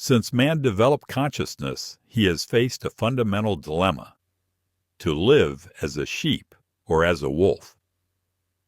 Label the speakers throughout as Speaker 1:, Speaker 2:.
Speaker 1: Since man developed consciousness, he has faced a fundamental dilemma: to live as a sheep or as a wolf.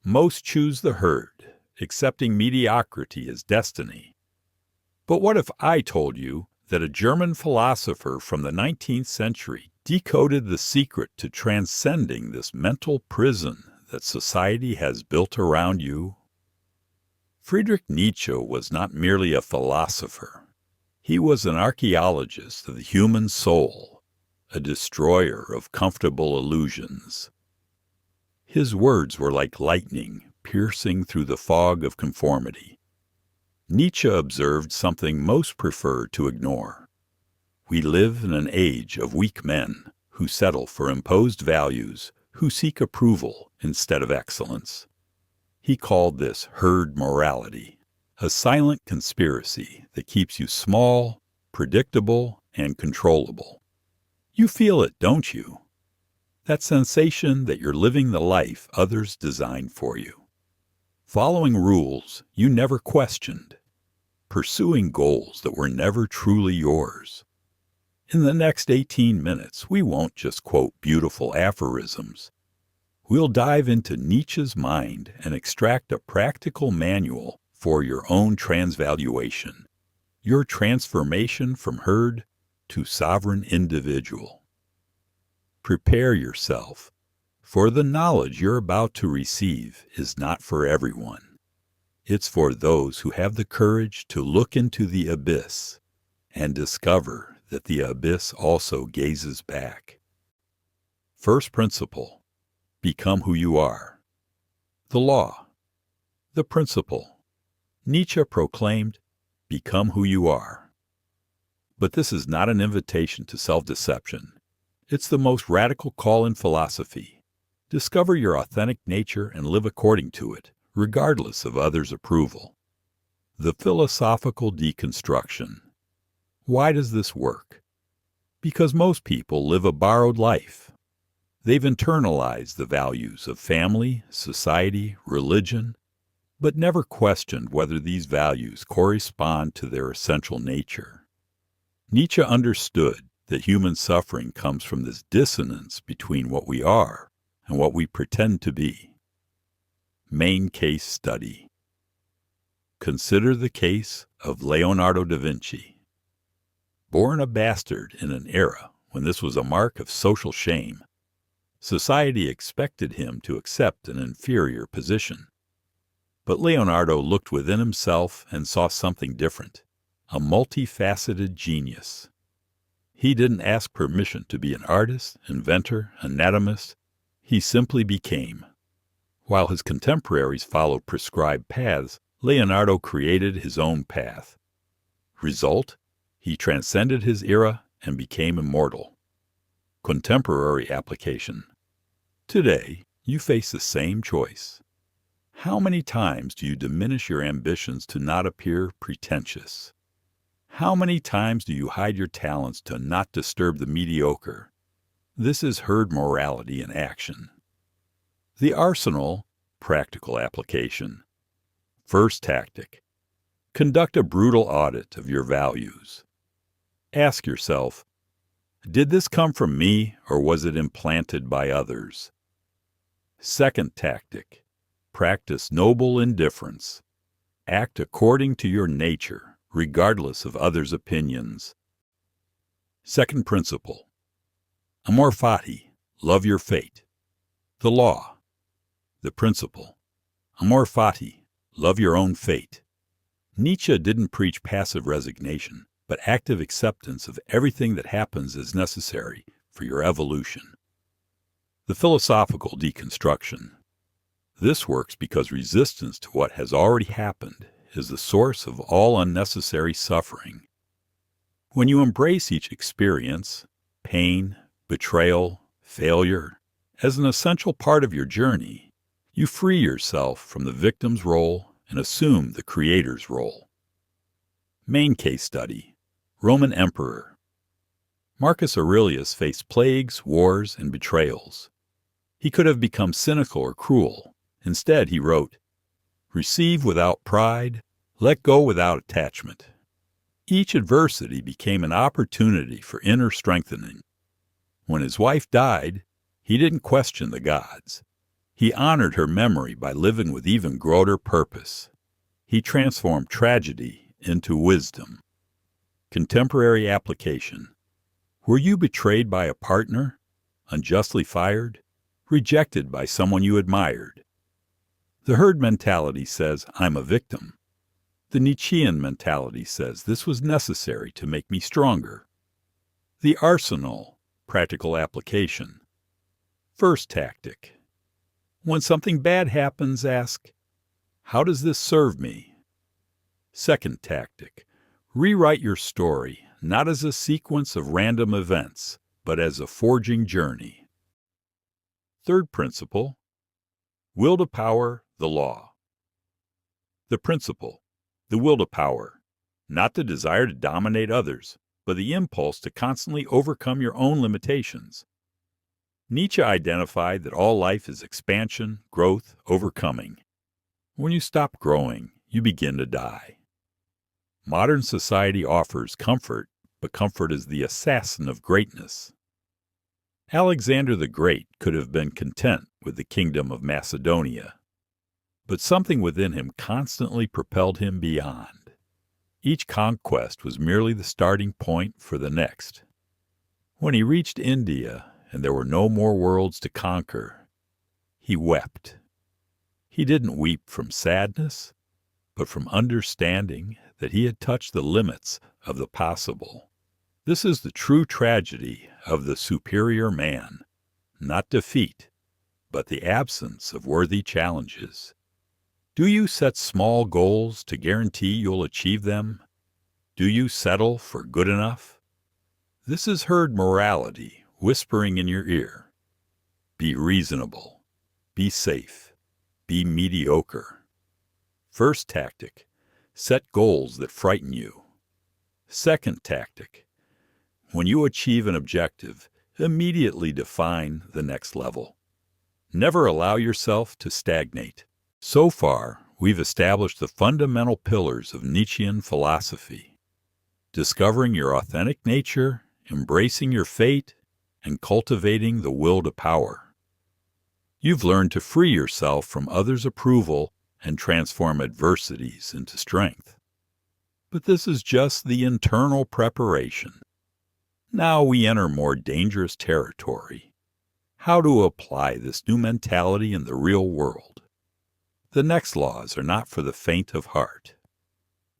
Speaker 1: Most choose the herd, accepting mediocrity as destiny. But what if I told you that a German philosopher from the 19th century decoded the secret to transcending this mental prison that society has built around you? Friedrich Nietzsche was not merely a philosopher. He was an archaeologist of the human soul, a destroyer of comfortable illusions. His words were like lightning piercing through the fog of conformity. Nietzsche observed something most prefer to ignore. We live in an age of weak men who settle for imposed values, who seek approval instead of excellence. He called this herd morality, a silent conspiracy that keeps you small, predictable, and controllable. You feel it, don't you? That sensation that you're living the life others designed for you. Following rules you never questioned. Pursuing goals that were never truly yours. In the next 18 minutes, we won't just quote beautiful aphorisms. We'll dive into Nietzsche's mind and extract a practical manual for your own transvaluation, your transformation from herd to sovereign individual. Prepare yourself, for the knowledge you're about to receive is not for everyone. It's for those who have the courage to look into the abyss and discover that the abyss also gazes back. First principle: become who you are. The law. The principle. Nietzsche proclaimed, become who you are. But this is not an invitation to self-deception. It's the most radical call in philosophy. Discover your authentic nature and live according to it, regardless of others' approval. The philosophical deconstruction. Why does this work? Because most people live a borrowed life. They've internalized the values of family, society, religion, but never questioned whether these values correspond to their essential nature. Nietzsche understood that human suffering comes from this dissonance between what we are and what we pretend to be. Main case study. Consider the case of Leonardo da Vinci. Born a bastard in an era when this was a mark of social shame, society expected him to accept an inferior position. But Leonardo looked within himself and saw something different, a multifaceted genius. He didn't ask permission to be an artist, inventor, anatomist. He simply became. While his contemporaries followed prescribed paths, Leonardo created his own path. Result? He transcended his era and became immortal. Contemporary application. Today, you face the same choice. How many times do you diminish your ambitions to not appear pretentious? How many times do you hide your talents to not disturb the mediocre? This is herd morality in action. The arsenal, practical application. First tactic. Conduct a brutal audit of your values. Ask yourself, did this come from me or was it implanted by others? Second tactic. Practice noble indifference. Act according to your nature, regardless of others' opinions. Second principle. Amor fati, love your fate. The law. The principle. Amor fati, love your own fate. Nietzsche didn't preach passive resignation, but active acceptance of everything that happens as necessary for your evolution. The philosophical deconstruction. This works because resistance to what has already happened is the source of all unnecessary suffering. When you embrace each experience, pain, betrayal, failure, as an essential part of your journey, you free yourself from the victim's role and assume the creator's role. Main case study. Roman Emperor. Marcus Aurelius faced plagues, wars, and betrayals. He could have become cynical or cruel. Instead, he wrote, "Receive without pride, let go without attachment." Each adversity became an opportunity for inner strengthening. When his wife died, he didn't question the gods. He honored her memory by living with even greater purpose. He transformed tragedy into wisdom. Contemporary application. Were you betrayed by a partner? Unjustly fired? Rejected by someone you admired? The herd mentality says, I'm a victim. The Nietzschean mentality says, this was necessary to make me stronger. The arsenal, practical application. First tactic. When something bad happens, ask, how does this serve me? Second tactic. Rewrite your story, not as a sequence of random events, but as a forging journey. Third principle. Will to power, the law. The principle. The will to power. Not the desire to dominate others, but the impulse to constantly overcome your own limitations. Nietzsche identified that all life is expansion, growth, overcoming. When you stop growing, you begin to die. Modern society offers comfort, but comfort is the assassin of greatness. Alexander the Great could have been content with the kingdom of Macedonia, but something within him constantly propelled him beyond. Each conquest was merely the starting point for the next. When he reached India and there were no more worlds to conquer, he wept. He didn't weep from sadness, but from understanding that he had touched the limits of the possible. This is the true tragedy of the superior man, not defeat, but the absence of worthy challenges. Do you set small goals to guarantee you'll achieve them? Do you settle for good enough? This is herd morality whispering in your ear. Be reasonable. Be safe. Be mediocre. First tactic. Set goals that frighten you. Second tactic. When you achieve an objective, immediately define the next level. Never allow yourself to stagnate. So far, we've established the fundamental pillars of Nietzschean philosophy. Discovering your authentic nature, embracing your fate, and cultivating the will to power. You've learned to free yourself from others' approval and transform adversities into strength. But this is just the internal preparation. Now we enter more dangerous territory. How to apply this new mentality in the real world. The next laws are not for the faint of heart.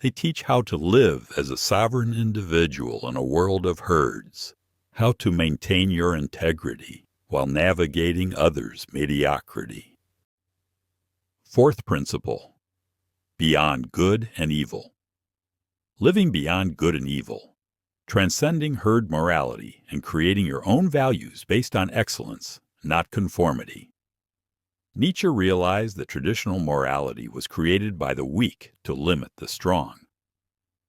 Speaker 1: They teach how to live as a sovereign individual in a world of herds, how to maintain your integrity while navigating others' mediocrity. Fourth principle. Beyond good and evil. Living beyond good and evil. Transcending herd morality and creating your own values based on excellence, not conformity. Nietzsche realized that traditional morality was created by the weak to limit the strong.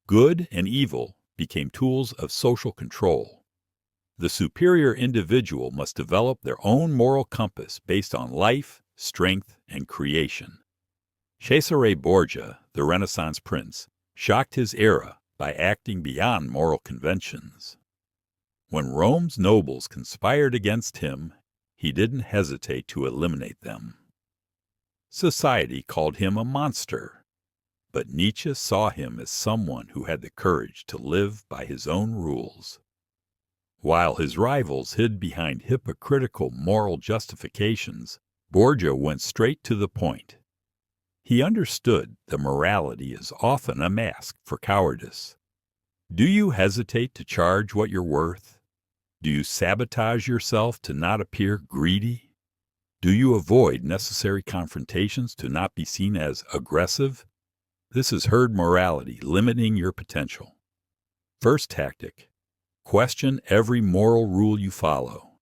Speaker 1: Good and evil became tools of social control. The superior individual must develop their own moral compass based on life, strength, and creation. Cesare Borgia, the Renaissance prince, shocked his era by acting beyond moral conventions. When Rome's nobles conspired against him, he didn't hesitate to eliminate them. Society called him a monster, but Nietzsche saw him as someone who had the courage to live by his own rules. While his rivals hid behind hypocritical moral justifications, Borgia went straight to the point. He understood that morality is often a mask for cowardice. Do you hesitate to charge what you're worth? Do you sabotage yourself to not appear greedy? Do you avoid necessary confrontations to not be seen as aggressive? This is herd morality limiting your potential. First tactic. Question every moral rule you follow.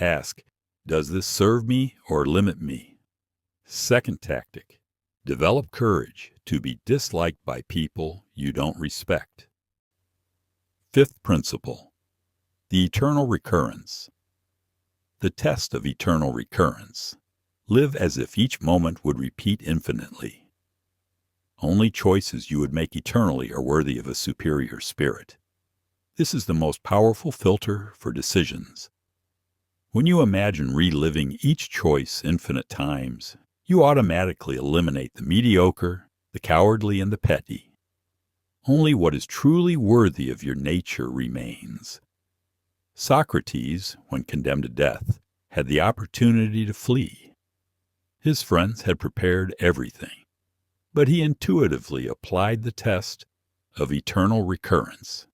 Speaker 1: Ask, does this serve me or limit me? Second tactic. Develop courage to be disliked by people you don't respect. Fifth principle. The eternal recurrence. The test of eternal recurrence. Live as if each moment would repeat infinitely. Only choices you would make eternally are worthy of a superior spirit. This is the most powerful filter for decisions. When you imagine reliving each choice infinite times, you automatically eliminate the mediocre, the cowardly, and the petty. Only what is truly worthy of your nature remains. Socrates, when condemned to death, had the opportunity to flee. His friends had prepared everything, but he intuitively applied the test of eternal recurrence.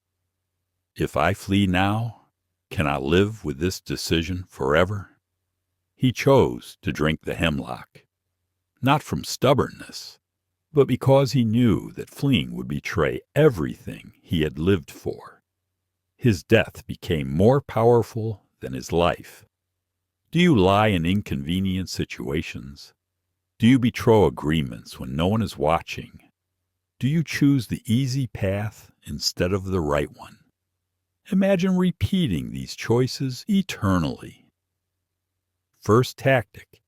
Speaker 1: If I flee now, can I live with this decision forever? He chose to drink the hemlock, not from stubbornness, but because he knew that fleeing would betray everything he had lived for. His death became more powerful than his life. Do you lie in inconvenient situations? Do you betray agreements when no one is watching? Do you choose the easy path instead of the right one? Imagine repeating these choices eternally. First tactic.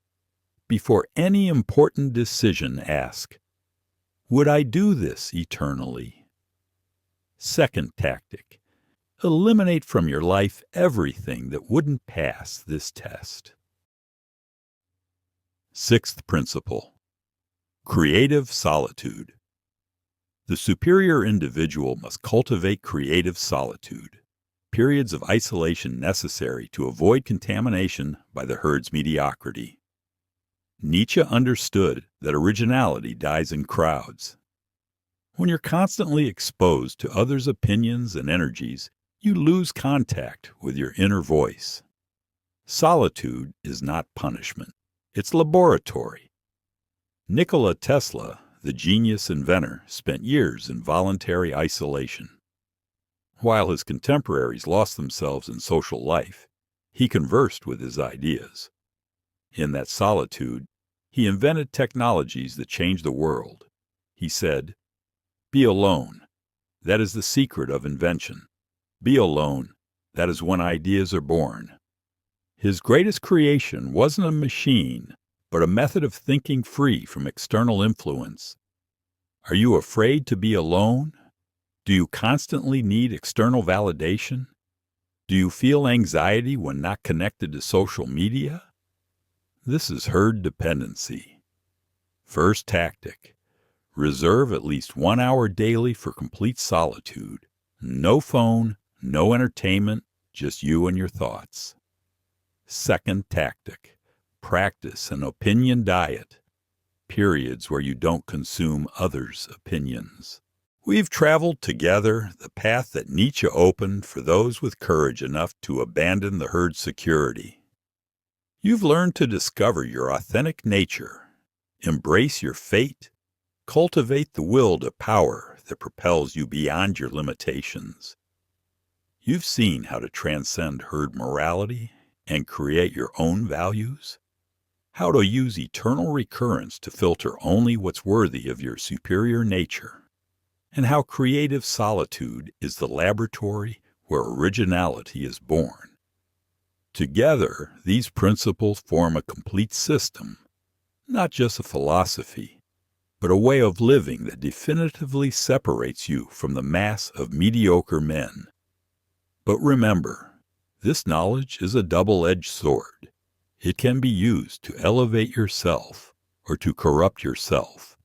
Speaker 1: Before any important decision, ask, would I do this eternally? Second tactic. Eliminate from your life everything that wouldn't pass this test. Sixth principle. Creative solitude. The superior individual must cultivate creative solitude, periods of isolation necessary to avoid contamination by the herd's mediocrity. Nietzsche understood that originality dies in crowds. When you're constantly exposed to others' opinions and energies, you lose contact with your inner voice. Solitude is not punishment. It's laboratory. Nikola Tesla, the genius inventor, spent years in voluntary isolation. While his contemporaries lost themselves in social life, he conversed with his ideas. In that solitude, he invented technologies that changed the world. He said, "Be alone. That is the secret of invention. Be alone. That is when ideas are born." His greatest creation wasn't a machine, but a method of thinking free from external influence. Are you afraid to be alone? Do you constantly need external validation? Do you feel anxiety when not connected to social media? This is herd dependency. First tactic. Reserve at least 1 hour daily for complete solitude. No phone, no entertainment, just you and your thoughts. Second tactic. Practice an opinion diet. Periods where you don't consume others' opinions. We've traveled together the path that Nietzsche opened for those with courage enough to abandon the herd's security. You've learned to discover your authentic nature, embrace your fate, cultivate the will to power that propels you beyond your limitations. You've seen how to transcend herd morality and create your own values, how to use eternal recurrence to filter only what's worthy of your superior nature, and how creative solitude is the laboratory where originality is born. Together, these principles form a complete system, not just a philosophy, but a way of living that definitively separates you from the mass of mediocre men. But remember, this knowledge is a double-edged sword. It can be used to elevate yourself or to corrupt yourself.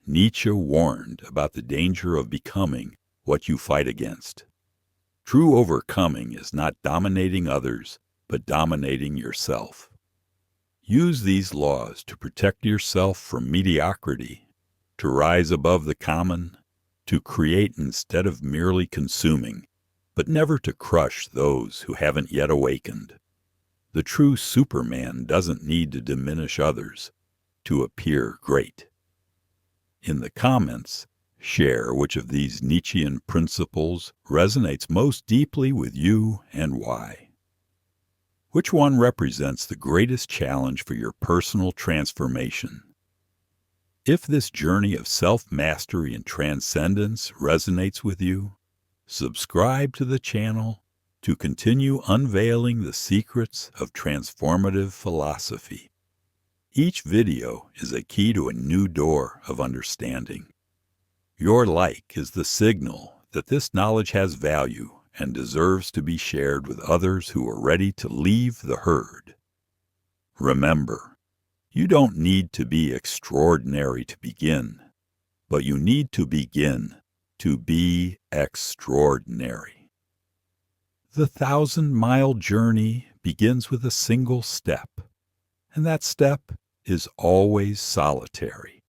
Speaker 1: Nietzsche warned about the danger of becoming what you fight against. True overcoming is not dominating others, but dominating yourself. Use these laws to protect yourself from mediocrity, to rise above the common, to create instead of merely consuming, but never to crush those who haven't yet awakened. The true Superman doesn't need to diminish others to appear great. In the comments, share which of these Nietzschean principles resonates most deeply with you and why. Which one represents the greatest challenge for your personal transformation? If this journey of self-mastery and transcendence resonates with you, subscribe to the channel to continue unveiling the secrets of transformative philosophy. Each video is a key to a new door of understanding. Your like is the signal that this knowledge has value and deserves to be shared with others who are ready to leave the herd. Remember, you don't need to be extraordinary to begin, but you need to begin to be extraordinary. The 1,000-mile journey begins with a single step, and that step is always solitary.